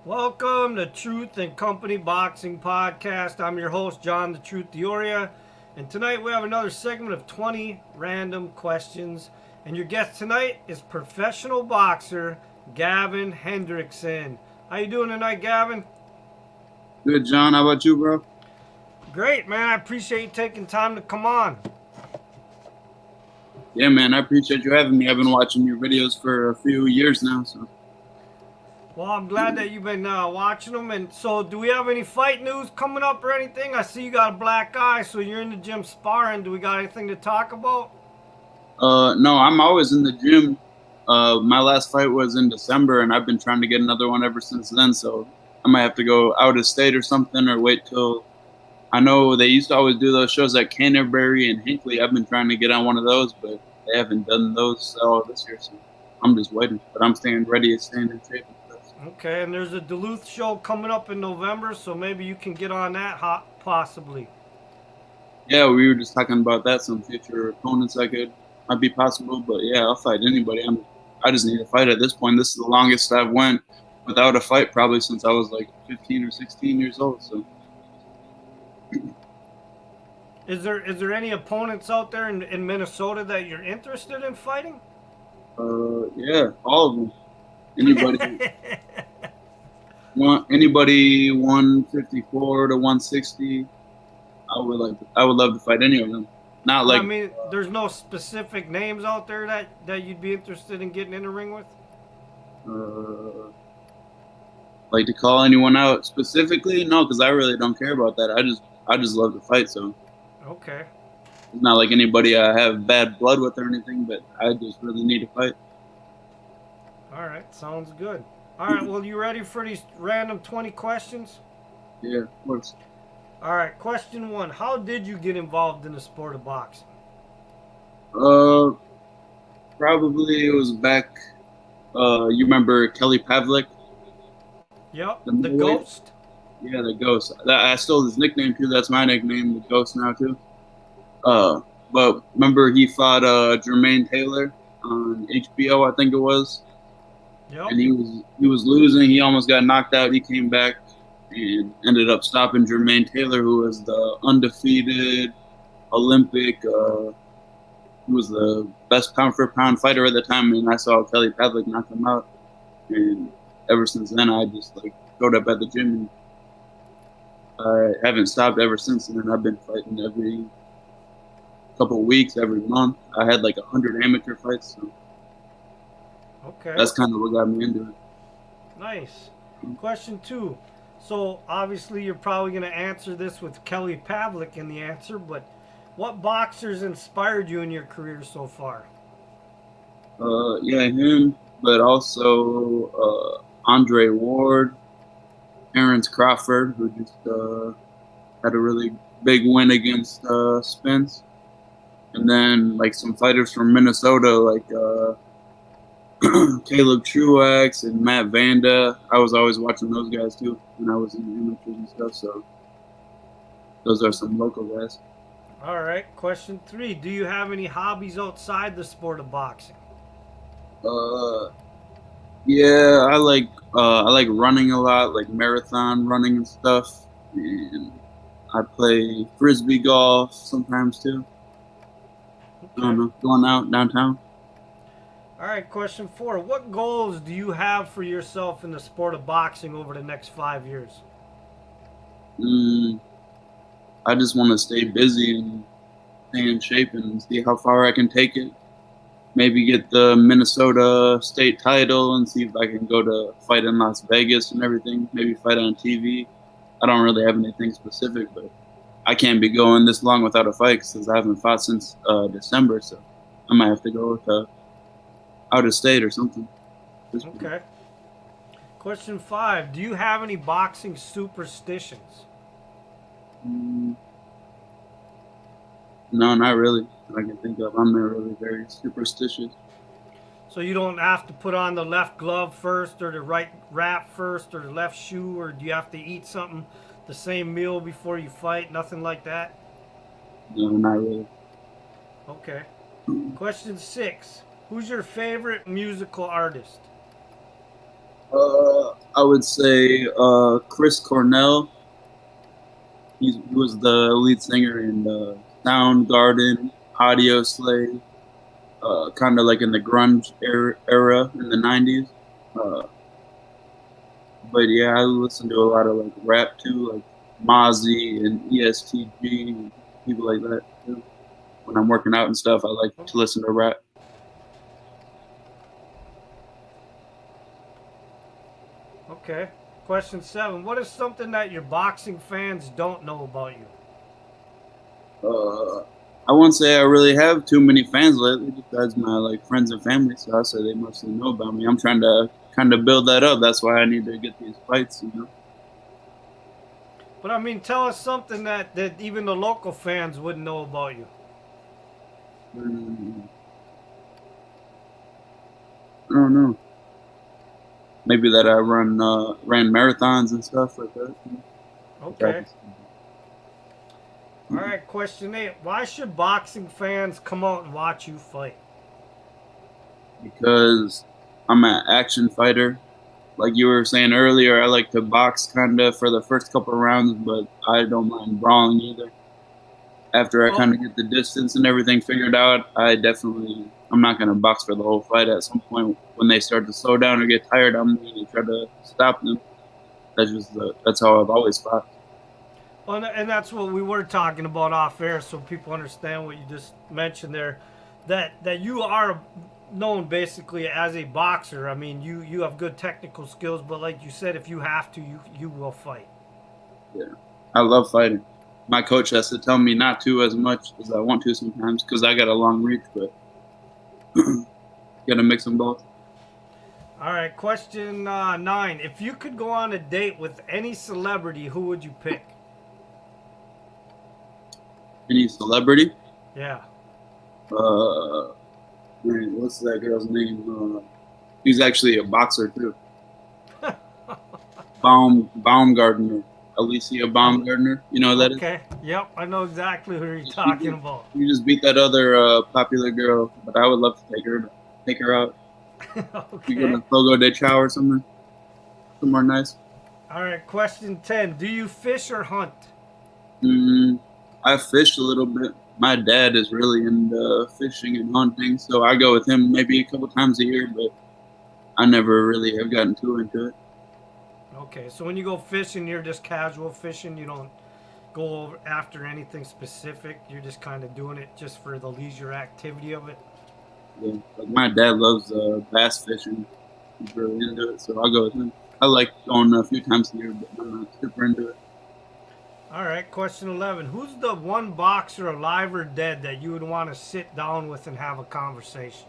Welcome to Truth and Company Boxing Podcast. I'm your host, John the Truth Dioria, and tonight we have another segment of 20 random questions. And your guest tonight is professional boxer Gavin Hendrickson. How you doing tonight, Gavin? Good, John. How about you, bro? Great, man. I appreciate you taking time to come on. Yeah, man. I appreciate you having me. I've been watching your videos for a few years now. So, Well, I'm glad that you've been watching them. And so, do we have any fight news coming up or anything? I see you got a black eye, so you're in the gym sparring. Do we got anything to talk about? no, I'm always in the gym. My last fight was in December, and I've been trying to get another one ever since then. So, I might have to go out of state or something, or wait till. I know they used to always do those shows at Canterbury and Hinckley. I've been trying to get on one of those, but they haven't done those all this year. So, I'm just waiting. But I'm staying ready and staying in shape. Okay, and there's a Duluth show coming up in November, so maybe you can get on that possibly. Yeah, we were just talking about that. Some future opponents might be possible, but yeah, I'll fight anybody. I just need a fight at this point. This is the longest I've went without a fight probably since I was like 15 or 16 years old. So, Is there any opponents out there in Minnesota that you're interested in fighting? yeah, all of them. Anybody anybody 154 to 160. I would love to fight any of them. Not like I mean, there's no specific names out there that you'd be interested in getting in the ring with? uh, like to call anyone out specifically. No, because I really don't care about that. I just love to fight. So Okay. it's not like anybody I have bad blood with or anything. But I just really need to fight. All right, sounds good. All right, well, you ready for these random 20 questions? Yeah, of course. All right, question 1. How did you get involved in the sport of boxing? Uh, Probably it was back. You remember Kelly Pavlik? Yep, The the middleweight? Ghost. Yeah, the Ghost. I stole his nickname too. That's my nickname, the Ghost now too. Uh, but remember he fought Jermaine Taylor on HBO, I think it was, Yep. and he was losing. He almost got knocked out. He came back and ended up stopping Jermaine Taylor, who was the undefeated Olympic. He was the best pound for pound fighter at the time, and I saw Kelly Pavlik knock him out. And ever since then, I just like showed up at the gym, and I haven't stopped ever since. And then I've been fighting every couple of weeks, every month. I had like 100 amateur fights, so Okay. that's kind of what got me into it. Nice. Question 2. So obviously you're probably going to answer this with Kelly Pavlik in the answer, but what boxers inspired you in your career so far? Yeah, him, but also Andre Ward, Terrence Crawford, who just had a really big win against Spence, and then like some fighters from Minnesota, like Caleb Truax and Matt Vanda. I was always watching those guys too when I was in amateurs and stuff. So those are some local guys. All right. Question 3. Do you have any hobbies outside the sport of boxing? Uh, yeah, I like running a lot, like marathon running and stuff, and I play frisbee golf sometimes too. I don't Okay. know, going out downtown. All right. Question 4. What goals do you have for yourself in the sport of boxing over the next 5 years? Mm, I just want to stay busy and stay in shape and see how far I can take it. Maybe get the Minnesota state title and see if I can go to fight in Las Vegas and everything. Maybe fight on TV. I don't really have anything specific, but I can't be going this long without a fight since I haven't fought since December. So I might have to go to out of state or something. Okay. Question 5. Do you have any boxing superstitions? Mm, no, not really. That I can think of. I'm not really very superstitious. So you don't have to put on the left glove first or the right wrap first or the left shoe, or do you have to eat something, the same meal before you fight? Nothing like that? No, not really. Okay. Question 6. Who's your favorite musical artist? I would say Chris Cornell. He was the lead singer in Soundgarden, Audio Slave, kind of like in the grunge era in the '90s. Uh, but yeah, I listen to a lot of like rap too, like Mozzie and ESTG and people like that too. When I'm working out and stuff, I like to listen to rap. Okay. Question 7. What is something that your boxing fans don't know about you? I won't say I really have too many fans lately, besides my like friends and family. So I say they mostly know about me. I'm trying to kind of build that up. That's why I need to get these fights. But I mean, tell us something that even the local fans wouldn't know about you. Mm, I don't know. Maybe that I ran marathons and stuff like that. Okay. All right, question 8. Why should boxing fans come out and watch you fight? Because I'm an action fighter. Like you were saying earlier, I like to box kind of for the first couple of rounds, but I don't mind brawling either. After I kind of get the distance and everything figured out, I'm not going to box for the whole fight. At some point, when they start to slow down or get tired, I'm going to try to stop them. That's how I've always fought. Well, and that's what we were talking about off air, so people understand what you just mentioned there. That you are known basically as a boxer. I mean, you have good technical skills, but like you said, if you have to, you will fight. Yeah, I love fighting. My coach has to tell me not to as much as I want to sometimes because I got a long reach, but gotta mix them both. All right, question 9. If you could go on a date with any celebrity, who would you pick? Any celebrity? Yeah. Man, what's that girl's name? She's actually a boxer too. Baumgartner. Alicia Baumgartner. You know who that is? Okay. Yep, I know exactly who you're talking about. You just beat that other popular girl, but I would love to take her out. Okay. You go to Fogo de Chao or something. Somewhere nice. All right, question 10. Do you fish or hunt? I fished a little bit. My dad is really into fishing and hunting, so I go with him maybe a couple times a year, but I never really have gotten too into it. Okay, so when you go fishing, you're just casual fishing. You don't go after anything specific. You're just kind of doing it just for the leisure activity of it. Yeah, like my dad loves bass fishing. He's really into it, so I'll go with him. I like going a few times a year, but I'm not super into it. All right, question 11. Who's the one boxer, alive or dead, that you would want to sit down with and have a conversation?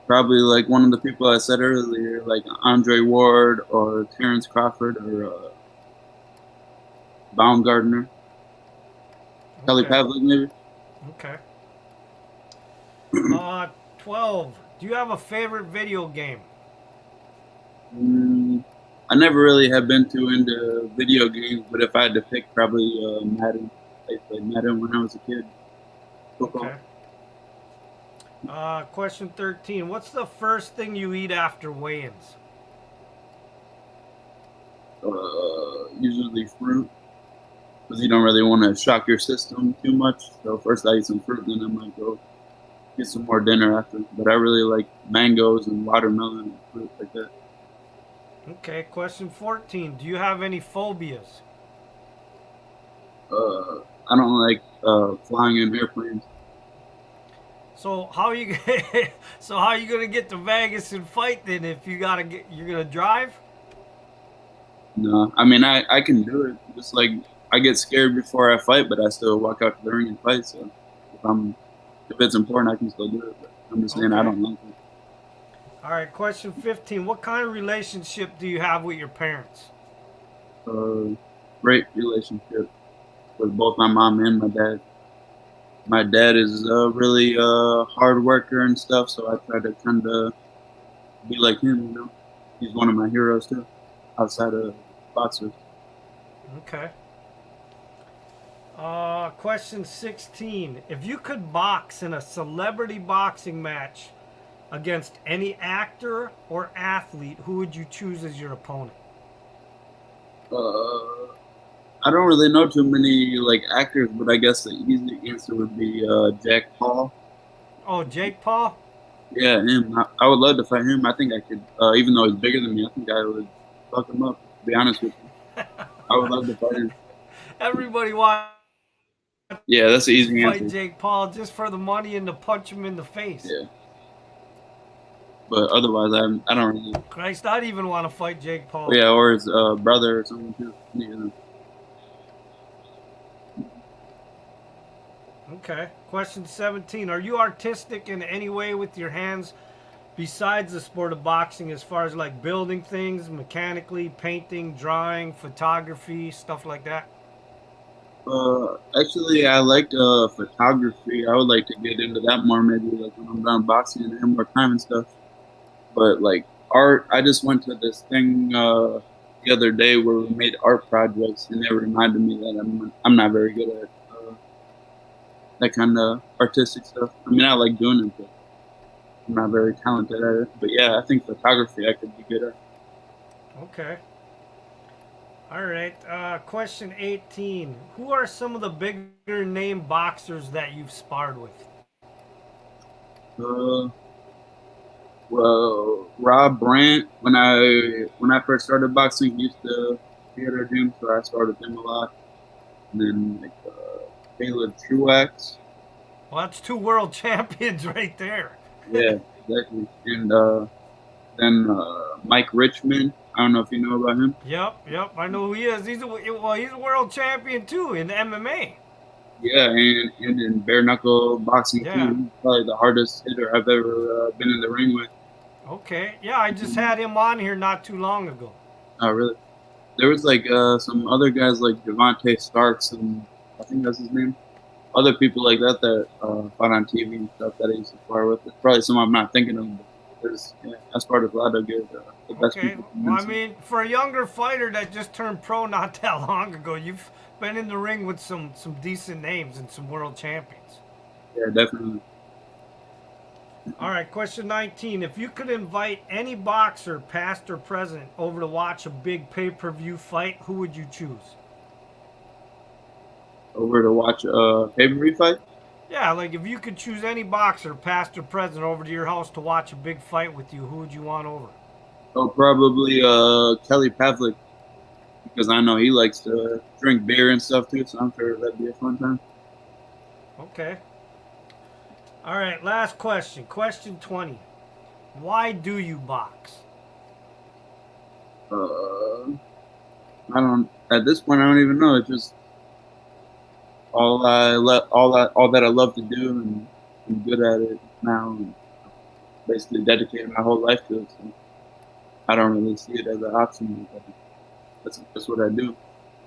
Probably like one of the people I said earlier, like Andre Ward or Terrence Crawford or Baumgartner. Kelly Pavlik, maybe. Okay. 12. Do you have a favorite video game? I never really have been too into video games, but if I had to pick, probably Madden. I played Madden when I was a kid. Football. Okay. Question 13. What's the first thing you eat after weigh-ins? Usually fruit, because you don't really want to shock your system too much. So first I eat some fruit, then I might go get some more dinner after. But I really like mangoes and watermelon and fruit like that. Okay, question 14. Do you have any phobias? I don't like flying in airplanes. So how are you gonna get to Vegas and fight then if you're gonna drive? No, I mean I can do it. Just like I get scared before I fight, but I still walk out to the ring and fight. So if it's important, I can still do it. But I'm just saying I don't like it. All right, question 15. What kind of relationship do you have with your parents? Great relationship with both my mom and my dad. My dad is really hard worker and stuff, so I try to kind of be like him. He's one of my heroes too, outside of boxers. Okay. Question 16. If you could box in a celebrity boxing match, against any actor or athlete, who would you choose as your opponent? Uh, I don't really know too many like actors, but I guess the easy answer would be Jack Paul. Oh, Jake Paul? Yeah, him. I would love to fight him. I think I could, even though he's bigger than me. I think I would fuck him up. To be honest with you, I would love to fight him. Everybody wants Yeah, that's the to easy fight answer. Jake Paul just for the money and to punch him in the face. Yeah, but otherwise, I don't really. Christ, I'd even want to fight Jake Paul. Yeah, or his brother or something too. Okay. Question 17. Are you artistic in any way with your hands besides the sport of boxing, as far as like building things mechanically, painting, drawing, photography, stuff like that? Actually, I like photography. I would like to get into that more, maybe like when I'm done boxing and have more time and stuff. But like art, I just went to this thing the other day where we made art projects, and it reminded me that I'm not very good at that kind of artistic stuff. I mean, I like doing it, but I'm not very talented at it. But yeah, I think photography I could be good at. Okay. All right. Question 18. Who are some of the bigger name boxers that you've sparred with? Uh, well, Rob Brandt, when I first started boxing, he used to be at our gym, so I started with him a lot. And then like Caleb Truax, Well, that's two world champions right there. yeah, exactly. And then Mike Richmond. I don't know if you know about him. Yep. I know who he is. He's a world champion too in MMA. Yeah, and in bare knuckle boxing Yeah. too. He's probably the hardest hitter I've ever been in the ring with. Okay. Yeah, I just had him on here not too long ago. Oh, really? There was like some other guys like Devontae Starks, and I think that's his name. Other people like that that fought on TV and stuff that I used to spar with. It's probably some I'm not thinking of. But I sparred with a lot of good, the best Okay. people. Well, I mean, for a younger fighter that just turned pro not that long ago, you've been in the ring with some decent names and some world champions. Yeah, definitely. All right, question 19. If you could invite any boxer, past or present, over to watch a big pay-per-view fight, who would you choose? Over to watch a pay-per-view fight. Yeah, like if you could choose any boxer, past or present, over to your house to watch a big fight with you, who would you want over? Oh, probably Kelly Pavlik because I know he likes to drink beer and stuff too. So I'm sure that'd be a fun time. Okay. All right, last question. Question 20. Why do you box? I don't. At this point, I don't even know. It's just all that I love to do, and I'm good at it now. And basically, dedicated my whole life to it. So I don't really see it as an option. That's what I do.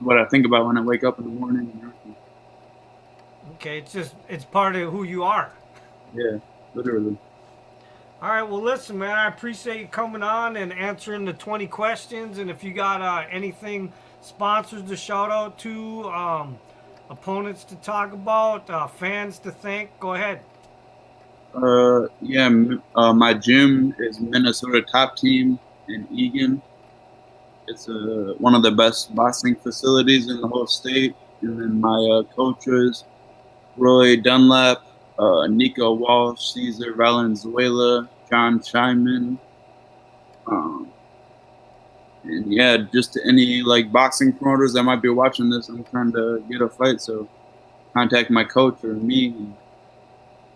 What I think about when I wake up in the morning and everything. Okay, it's part of who you are. Yeah, literally. All right, well, listen, man, I appreciate you coming on and answering the 20 questions. And if you got anything, sponsors to shout out to, opponents to talk about, fans to thank, go ahead. Yeah, my gym is Minnesota Top Team in Eagan. It's one of the best boxing facilities in the whole state. And then my coaches, Roy Dunlap, Nico Walsh, Cesar Valenzuela, John Scheinman. And yeah, just to any like boxing promoters that might be watching this, I'm trying to get a fight. So contact my coach or me. And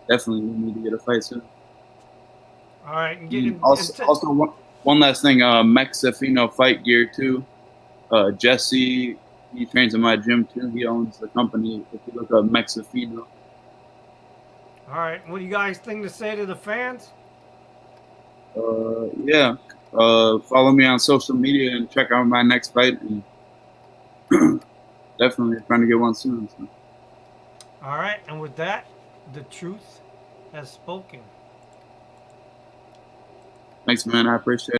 definitely need to get a fight soon. All right, Also, one last thing, Mexifino Fight Gear too. Jesse, he trains in my gym too. He owns the company. If you look up Mexifino. all right, what do you guys think to say to the fans? Yeah. Follow me on social media and check out my next fight. And definitely trying to get one soon. So. All right, and with that, the truth has spoken. Thanks, man. I appreciate it.